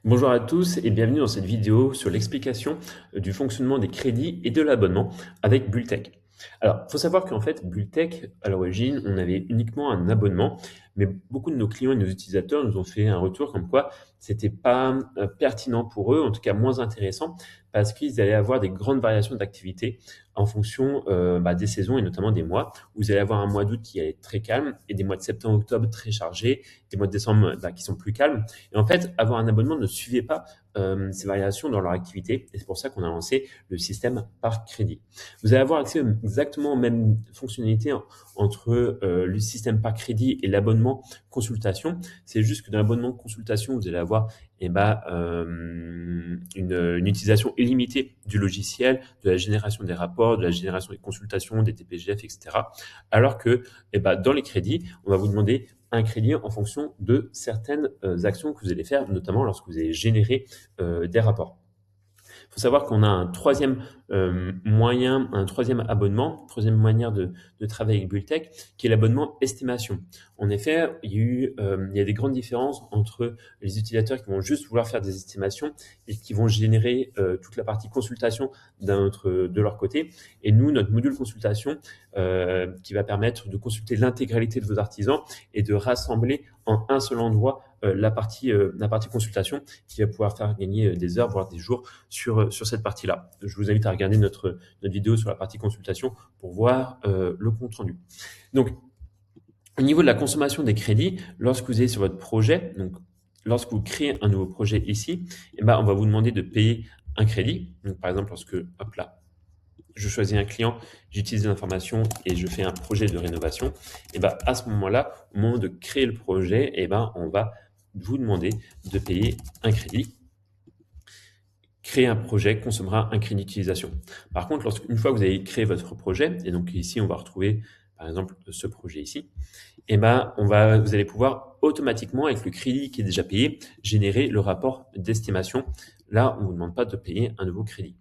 Bonjour à tous et bienvenue dans cette vidéo sur l'explication du fonctionnement des crédits et de l'abonnement avec Bultech. Alors, il faut savoir qu'en fait, Bultech, à l'origine, on avait uniquement un abonnement, mais beaucoup de nos clients et de nos utilisateurs nous ont fait un retour comme quoi c'était pas pertinent pour eux, en tout cas moins intéressant, parce qu'ils allaient avoir des grandes variations d'activité en fonction des saisons et notamment des mois, où vous allez avoir un mois d'août qui est très calme et des mois de septembre-octobre très chargés, des mois de décembre qui sont plus calmes. Et en fait, avoir un abonnement ne suivait pas ces variations dans leur activité. Et c'est pour ça qu'on a lancé le système par crédit. Vous allez avoir accès exactement aux mêmes fonctionnalités entre le système par crédit et l'abonnement consultation. C'est juste que dans l'abonnement consultation, vous allez avoir une utilisation illimitée du logiciel, de la génération des rapports, de la génération des consultations, des TPGF, etc. Alors que dans les crédits, on va vous demander un crédit en fonction de certaines actions que vous allez faire, notamment lorsque vous allez générer des rapports. Il faut savoir qu'on a un troisième moyen, un troisième abonnement, troisième manière de travailler avec Bultech, qui est l'abonnement estimation. En effet, il y a des grandes différences entre les utilisateurs qui vont juste vouloir faire des estimations et qui vont générer toute la partie consultation de leur côté. Et nous, notre module consultation, qui va permettre de consulter l'intégralité de vos artisans et de rassembler en un seul endroit la partie consultation qui va pouvoir faire gagner des heures, voire des jours sur cette partie-là. Je vous invite à regarder notre vidéo sur la partie consultation pour voir le compte rendu. Donc, au niveau de la consommation des crédits, lorsque vous êtes sur votre projet, donc lorsque vous créez un nouveau projet ici, on va vous demander de payer un crédit. Donc, par exemple, lorsque, hop là, je choisis un client, j'utilise l'information et je fais un projet de rénovation, à ce moment-là, au moment de créer le projet, on va vous demander de payer un crédit. Créer un projet consommera un crédit d'utilisation. Par contre, une fois que vous avez créé votre projet, et donc ici, on va retrouver par exemple ce projet ici, vous allez pouvoir automatiquement, avec le crédit qui est déjà payé, générer le rapport d'estimation. Là, on ne vous demande pas de payer un nouveau crédit.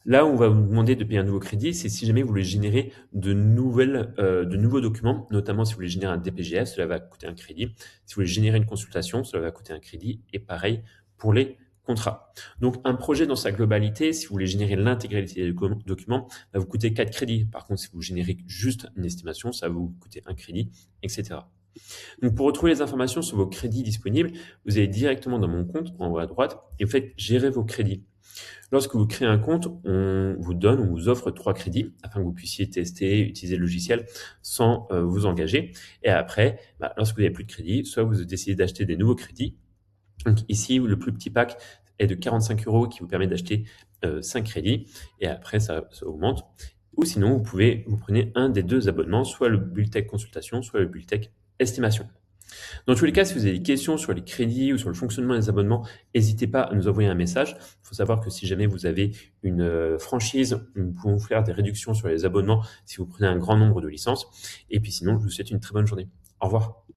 Là où on va vous demander de payer un nouveau crédit, c'est si jamais vous voulez générer de nouveaux documents, notamment si vous voulez générer un DPGF, cela va coûter un crédit. Si vous voulez générer une consultation, cela va coûter un crédit. Et pareil pour les contrats. Donc un projet dans sa globalité, si vous voulez générer l'intégralité des documents, va vous coûter 4 crédits. Par contre, si vous générez juste une estimation, ça va vous coûter un crédit, etc. Donc pour retrouver les informations sur vos crédits disponibles, vous allez directement dans mon compte en haut à droite et vous faites gérer vos crédits. Lorsque vous créez un compte, on vous offre 3 crédits afin que vous puissiez tester, utiliser le logiciel sans vous engager. Et après, lorsque vous n'avez plus de crédit, soit vous décidez d'acheter des nouveaux crédits. Donc ici, le plus petit pack est de 45 € qui vous permet d'acheter 5 crédits. Et après, ça augmente. Ou sinon, vous prenez un des deux abonnements, soit le Bultech Consultation, soit le Bultech Estimation. Dans tous les cas, si vous avez des questions sur les crédits ou sur le fonctionnement des abonnements, n'hésitez pas à nous envoyer un message. Il faut savoir que si jamais vous avez une franchise, nous pouvons faire des réductions sur les abonnements si vous prenez un grand nombre de licences. Et puis sinon, je vous souhaite une très bonne journée. Au revoir.